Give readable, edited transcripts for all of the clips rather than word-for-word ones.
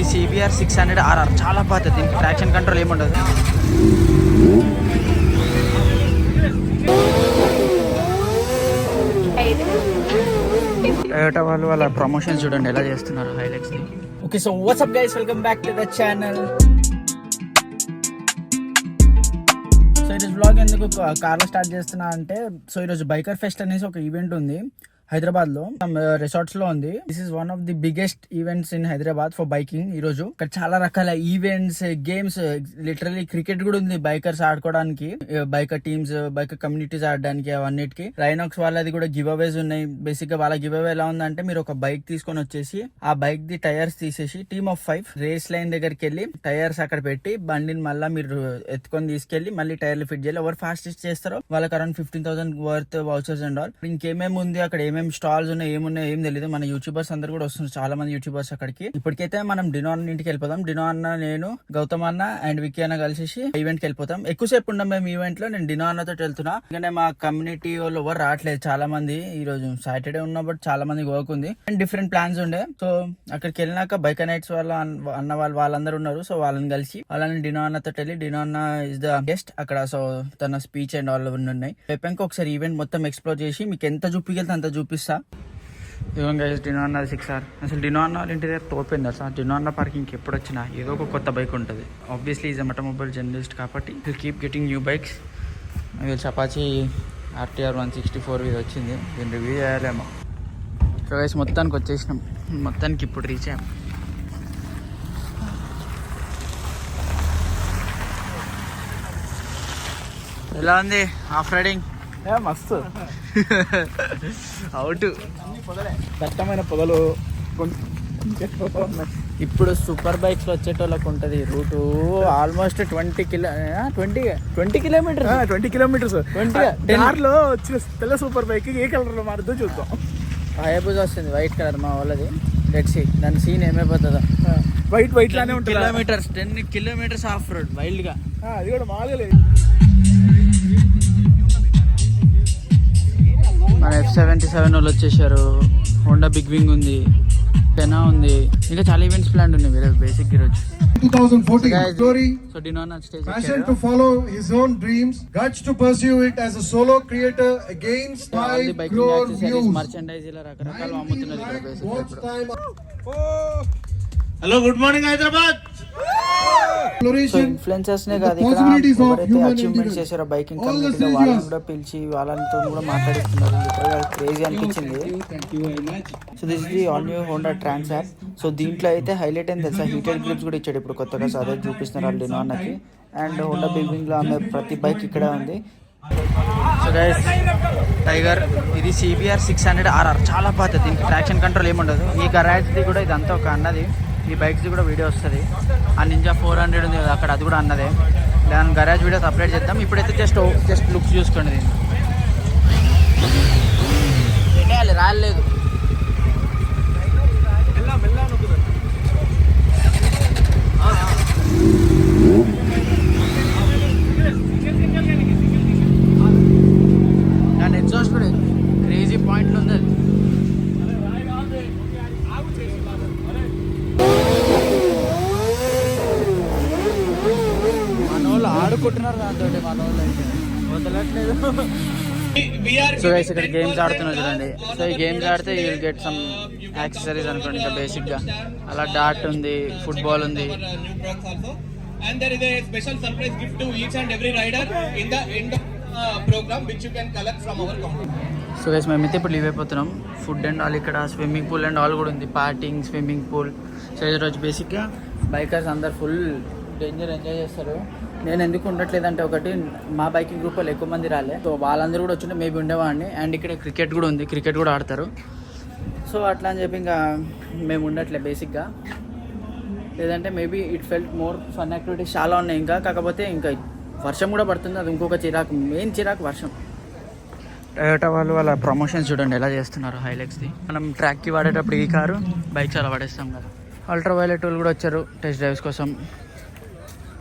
ఇది CBR 600RR చాలా బాగుంటుంది. దీనికి ట్రాక్షన్ కంట్రోల్ ఏముండదు. టొయోటా వాళ్ళు వాళ్ళ ప్రమోషన్ చూడండి ఎలా చేస్తున్నారు హైలైట్స్ ని. Okay, so what's up guys, welcome back to the channel. So ఈరోజు బ్లాగ్ ఎందుకు కార్లో స్టార్ట్ చేస్తున్నా అంటే, సో ఈరోజు బైకర్ ఫెస్ట్ అనేసి ఒక ఈవెంట్ ఉంది హైదరాబాద్ లో, రిసార్ట్స్ లో ఉంది. This is one of the biggest events in Hyderabad for biking. ఈ రోజు ఇక్కడ చాలా రకాల ఈవెంట్స్, గేమ్స్, లిటరలీ క్రికెట్ కూడా ఉంది బైకర్స్ ఆడుకోవడానికి, బైకర్ టీమ్స్, బైకర్ కమ్యూనిటీస్ ఆడడానికి, అవన్నిటికి. రైనాక్స్ వాళ్ళది కూడా గివ్ అవేస్ ఉన్నాయి. బేసిక్ గా వాళ్ళ గివ్ అవే ఎలా ఉందంటే, మీరు ఒక బైక్ తీసుకొని వచ్చేసి ఆ బైక్ ది టైర్స్ తీసేసి టీమ్ ఆఫ్ 5 రేస్ లైన్ దగ్గరికి వెళ్ళి టైర్స్ అక్కడ పెట్టి బండిని మళ్ళీ మీరు ఎత్తుకొని తీసుకెళ్లి మళ్ళీ టైర్లు ఫిట్ చేయాలి. ఎవరు ఫాస్టెస్ట్ చేస్తారో వాళ్ళకి around 15,000 worth vouchers and all. ఇంకేమేమి ఉంది అక్కడ, ఏమేమి స్టాల్స్ ఉన్నాయి, ఏమున్నాయి ఏం తెలియదు. మన యూట్యూబర్స్ అందరు కూడా వస్తున్నారు, చాలా మంది యూట్యూబర్స్ అక్కడికి. ఇప్పటికైతే మనం డినో అన్న ఇంటికి వెళ్ళిపోతాం. డినో అన్న, నేను, గౌతమ్ అన్న అండ్ విక్కీ అన్న కలిసి ఈవెంట్ కి వెళ్ళిపోతాం. ఎక్కువసేపు ఉండం మేము ఈవెంట్ లో. నేను డినో అన్నతో వెళ్తున్నా, ఎందుకంటే మా కమ్యూనిటీ వాళ్ళు ఎవరు రావట్లేదు చాలా మంది. ఈ రోజు సాటర్డే ఉన్నప్పుడు చాలా మంది వర్క్ ఉంది అండ్ డిఫరెంట్ ప్లాన్స్ ఉండే. సో అక్కడికి వెళ్ళినాక బైకర్ నైట్స్ వాళ్ళ అన్న వాళ్ళందరూ ఉన్నారు. సో వాళ్ళని కలిసి వాళ్ళని డినో అన్నతో వెళ్ళి, డినో అన్న ఇస్ ద గెస్ట్ అక్కడ. సో తన స్పీచ్ అండ్ ఆల్ ఉన్నాయి. అయిపోయాక ఒకసారి ఈవెంట్ మొత్తం ఎక్స్ప్లోర్ చేసి మీకు ఎంత చూపికెళ్తే అంత చూపిస్తా. ఇవ్వంగా డినో అన్న 6R. అసలు డినో అన్న వాళ్ళ ఇంటి దగ్గర తోపోయింది సార్. డినో అన్న పార్కింగ్కి ఎప్పుడు వచ్చినా ఏదో ఒక కొత్త బైక్ ఉంటుంది. ఆబ్వియస్లీ ఈజ్ ఆటోమొబైల్ జర్నలిస్ట్ కాబట్టి will keep getting new bikes. వీళ్ళు అపాచీ RTR 164 ఇది వచ్చింది, దీన్ని రివ్యూ చేయాలేమో. సో గైస్ మొత్తానికి వచ్చేసినాం, మొత్తానికి ఇప్పుడు రీచ్ అయ్యాం. ఎలా ఉంది ఆఫ్ రైడింగ్? మస్తు అవుట్, దట్టమైన పొదలు. ఇప్పుడు సూపర్ బైక్స్ లో వచ్చేటోళ్ళకి ఉంటుంది రూటు ఆల్మోస్ట్ 20 కిలోమీటర్స్. కార్లో వచ్చిన తెల్ల సూపర్ బైక్ ఏ కలర్ లో మారుతుందో చూద్దాం. హయాబుజా వస్తుంది వైట్ కలర్, మా వాళ్ళది. రెడ్ సీ, దాని సీన్ ఏమైపోతుందో. వైట్ లానే ఉంటుంది. 10 కిలోమీటర్స్ ఆఫ్ రోడ్ వైల్డ్ గా. అది కూడా మామూలుగా లేదు. మన F77 వాళ్ళు వచ్చేసారు. హోండా బిగ్ వింగ్ ఉంది, పెనా ఉంది, ఇంకా చాలా ఈవెంట్స్ ప్లాన్ ఉన్నాయి వేరే బేసిక్ ఈరోజు. 2014 story. So Dino na stage Passion to follow his own dreams, guts to pursue it as a solo creator against 5 crore views. Merchandise ఇలా రకరకాలు అమ్ముతున్నారు ఇక్కడ basic. Hello, good morning Hyderabad. So influencers నే కాదు, ఇక్కడ ఎవరైతే అచీవ్మెంట్స్ చేశారో బైకింగ్ కమ్యూనిటీలో వాళ్ళని కూడా పిలిచి వాళ్ళతో కూడా మాట్లాడిస్తున్నారు. లిటరల్గా క్రేజీ అనిపించింది. So this the all new Honda Transalp. So దీంట్లో అయితే హైలైట్ అయింది తెలుసా, హీటెడ్ గ్రిప్స్ కూడా ఇచ్చాడు ఇప్పుడు కొత్తగా. సో అదే చూపిస్తున్నారు వాళ్ళు డినో అన్నకి. అండ్ హోండా బిగ్ వింగ్ లో అమ్మే ప్రతి బైక్ ఇక్కడే ఉంది. సో గైస్, టైగర్ ఇది CBR 600RR చాలా బాగుంటుంది. దీనికి ట్రాక్షన్ కంట్రోల్ ఏముండదు. ఈ గరాజ్ది కూడా ఇదంతా ఒక అన్నది. ఈ బైక్స్ కూడా వీడియో వస్తుంది. ఆ నింజా 400 ఉంది కదా అక్కడ, అది కూడా అన్నదే. దాని గరాజ్ వీడియో అప్లోడ్ చేద్దాం. ఇప్పుడైతే జస్ట్ లుక్స్ చూసుకోండి. దీన్ని రాలేదు. దాని ఎగ్జాస్ట్ కూడా క్రేజీ పాయింట్లు ఉంది. ఆడుకుంటున్నారు దాంతో, మన వాళ్ళు వదలట్లేదు. సో గైస్ ఇక్కడ గేమ్స్ ఆడుతున్నారు చూడండి. సో ఈ గేమ్స్ ఆడితే you will get some accessories అనుకోండి. ఇంకా బేసిక్ గా అలా డాట్ ఉంది, ఫుట్బాల్ ఉంది. And there is a special surprise gift to each and every rider in the end of program which you can collect from our company. So guys మేమైతే ఇప్పుడు leave అయిపోతున్నాం. Food and all ఇక్కడ, swimming pool and all కూడా ఉంది, parting, swimming pool. So ఈరోజు బేసిక్గా bikers అందరు full enjoy చేస్తారు. నేను ఎందుకు ఉండట్లేదంటే, ఒకటి మా బైకింగ్ గ్రూప్ వాళ్ళు ఎక్కువ మంది రాలే. సో వాళ్ళందరూ కూడా వచ్చింటే మేబీ ఉండేవాడిని. అండ్ ఇక్కడ క్రికెట్ కూడా ఉంది, క్రికెట్ కూడా ఆడతారు. సో అట్లా అని చెప్పి ఇంకా మేము ఉండట్లేదు బేసిక్గా. లేదంటే maybe it felt more fun activities చాలా ఉన్నాయి ఇంకా. కాకపోతే ఇంకా వర్షం కూడా పడుతుంది, అది ఇంకొక చిరాకు, మెయిన్ చిరాకు వర్షం. టొయోటా వాళ్ళు వాళ్ళ ప్రమోషన్స్ చూడండి ఎలా చేస్తున్నారు హైలైట్స్ది. మనం ట్రాక్కి వాడేటప్పుడు ఈ కారు బైక్స్ అలా వాడేస్తాం కదా. అల్ట్రా వైలెట్ వాళ్ళు కూడా వచ్చారు టెస్ట్ డ్రైవ్స్ కోసం.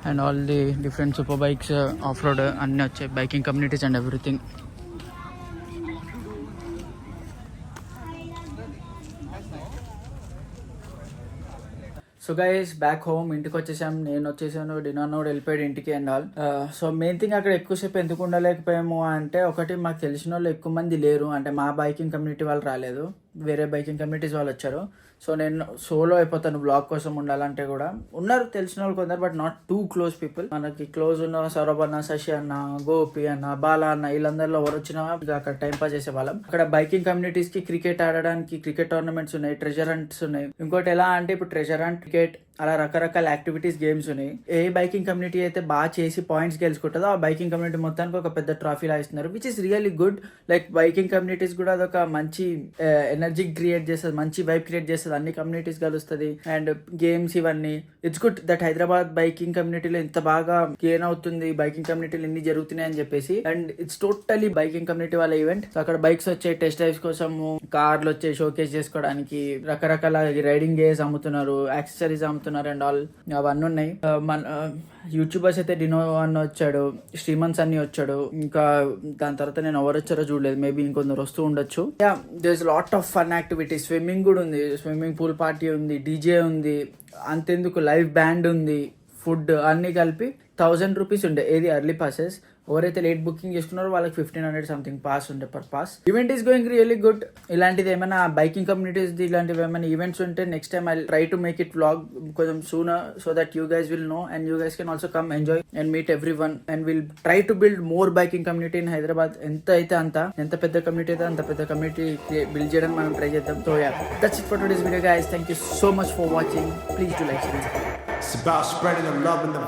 And all the different super bikes, of road అన్నీ వచ్చాయి, biking communities and everything. So guys back home ఇంటికి వచ్చేసాం. నేను వచ్చేసాను, డిన్నర్ కూడా వెళ్ళిపోయాడు ఇంటికి and all. So main thing అక్కడ ఎక్కువసేపు ఎందుకు ఉండలేకపోయాము అంటే, ఒకటి మాకు తెలిసిన వాళ్ళు ఎక్కువ మంది లేరు, అంటే మా బైకింగ్ కమ్యూనిటీ వాళ్ళు రాలేదు, వేరే బైకింగ్ కమ్యూనిటీస్ వాళ్ళు వచ్చారు. సో నేను సోలో అయిపోతాను బ్లాగ్ కోసం ఉండాలంటే కూడా. ఉన్నారు తెలిసిన వాళ్ళు కొందరు, but not two close people. మనకి క్లోజ్ ఉన్న సౌరభ్ అన్న, శశి అన్న, గోపి అన్న, బాలా అన్న, వీళ్ళందరిలో ఎవరు వచ్చినా అక్కడ టైం పాస్ చేసే వాళ్ళం. అక్కడ బైకింగ్ కమ్యూనిటీస్ కి క్రికెట్ ఆడడానికి క్రికెట్ టోర్నమెంట్స్ ఉన్నాయి, ట్రెజర్ హంట్స్ ఉన్నాయి. ఇంకోటి ఎలా అంటే ఇప్పుడు ట్రెజర్ హంట్, క్రికెట్, అలా రకరకాల యాక్టివిటీస్, గేమ్స్ ఉన్నాయి. ఏ బైకింగ్ కమ్యూనిటీ అయితే బాగా చేసి పాయింట్స్ గెలుచుకుంటుందో ఆ బైకింగ్ కమ్యూనిటీ మొత్తానికి ఒక పెద్ద ట్రాఫీలా ఇస్తున్నారు, which is really good. Like biking communities కూడా అదొక మంచి ఎనర్జీ క్రియేట్ చేస్తుంది, మంచి వైబ్ క్రియేట్ చేస్తుంది, అన్ని కమ్యూనిటీస్ కలుస్తుంది. అండ్ గేమ్స్ ఇవన్నీ it's good that Hyderabad biking కమ్యూనిటీలో ఇంత బాగా గెయిన్ అవుతుంది, బైకింగ్ కమ్యూనిటీలు ఎన్ని జరుగుతున్నాయి అని చెప్పేసి. And it's totally biking community వాళ్ళ ఈవెంట్. అక్కడ బైక్స్ వచ్చాయి, టెస్ట్ డ్రైవ్స్ కోసము, కార్లు వచ్చాయి షోకేస్ చేసుకోవడానికి, రకరకాల రైడింగ్ గేర్స్ అమ్ముతున్నారు, యాక్సెసరీస్ అమ్ముతున్నారు అండ్ ఆల్, అవన్నీ ఉన్నాయి. మన యూట్యూబర్స్ అయితే డినో అన్న వచ్చాడు, శ్రీమంత్ అన్ని వచ్చాడు, ఇంకా దాని తర్వాత నేను ఎవరు వచ్చారో చూడలేదు, మేబీ ఇంకొందరు వస్తూ ఉండొచ్చు. Yeah, there is lot of fun activities. Swimming కూడా ఉంది, స్విమ్మింగ్ పూల్ పార్టీ ఉంది, డీజే ఉంది, అంతెందుకు లైవ్ బ్యాండ్ ఉంది, ఫుడ్ అన్ని కలిపి 1000 రూపీస్ ఉండే. ఏది ఎర్లీ పాసెస్. ఎవరైతే లేట్ బుకింగ్ చేసుకున్నారో వాళ్ళకి 1500 సంథింగ్ పాస్ ఉండే per pass. Event is going really good. ఇలాంటిది ఏమైనా బైకింగ్ కమ్యూనిటీస్ ఇలాంటివి ఏమైనా ఈవెంట్స్ ఉంటే next time I try to make it vlog కొంచెం sooner, so that you guys will know and you guys can also come enjoy and meet everyone and will try to build more biking community in Hyderabad. ఎంత అయితే అంత, ఎంత పెద్ద community అయితే అంత పెద్ద community build చేయడానికి మనం ట్రై చేద్దాం. So yeah, that's it for today's video guys. Thank you so much for watching. Please do like, share. It's about spreading the love and the